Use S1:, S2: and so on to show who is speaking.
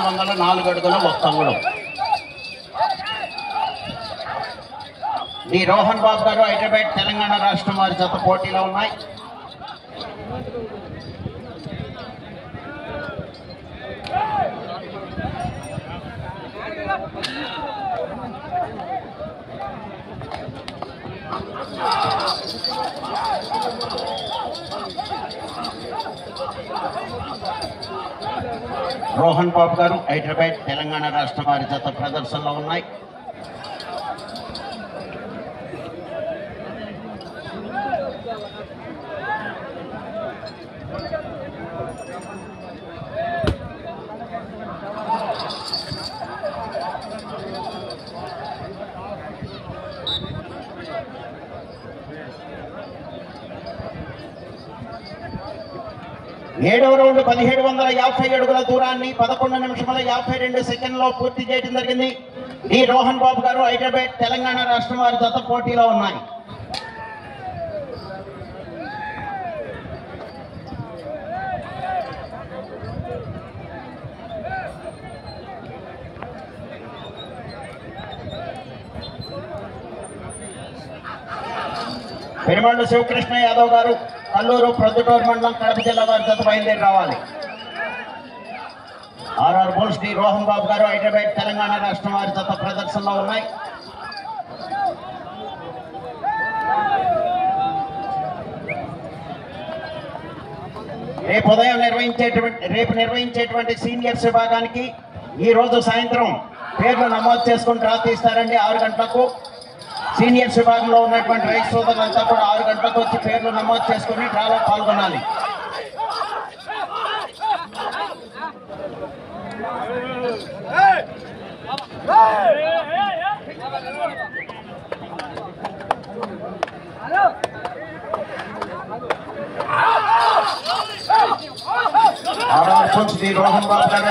S1: 404 అడుగుల 1 అంగుళం. డి రోహన్ బాబు గారు హైదరాబాద్ తెలంగాణ రాష్ట్రం వారి జత పోటీలో ఉన్నాయి. రోహన్ బాబు గారు హైదరాబాద్ తెలంగాణ రాష్ట్రం వారి జత ప్రదర్శనలో ఉన్నాయి. ఏడవ రౌండ్ 1750 అడుగుల దూరాన్ని 11 నిమిషముల 52 సెకండ్లో పూర్తి చేయడం జరిగింది. డి రోహన్ బాబు గారు హైదరాబాద్ తెలంగాణ రాష్ట్రం వారి జత పోటీలో ఉన్నాయి. పెరుమండు శివకృష్ణ యాదవ్ గారు కల్లూరు ప్రొద్దుటూరు మండలం కడప జిల్లా వారి జత బయలుదేరి రావాలి. ఆర్ఆర్ బోల్స్ డి రోహన్ బాబు గారు హైదరాబాద్ తెలంగాణ రాష్ట్రం వారి జత ప్రదర్శనలో ఉన్నాయి. రేపు నిర్వహించేటువంటి సీనియర్స్ విభాగానికి ఈ రోజు సాయంత్రం పేర్లు నమోదు చేసుకుని డ్రా తీస్తారండి. 6 గంటలకు సీనియర్స్ విభాగంలో ఉన్నటువంటి రైతు సోదరులంతా కూడా 6 గంటలకు వచ్చి పేర్లు నమోదు చేసుకుని డ్రాలో పాల్గొనాలి. రోహన్ బాబు గారు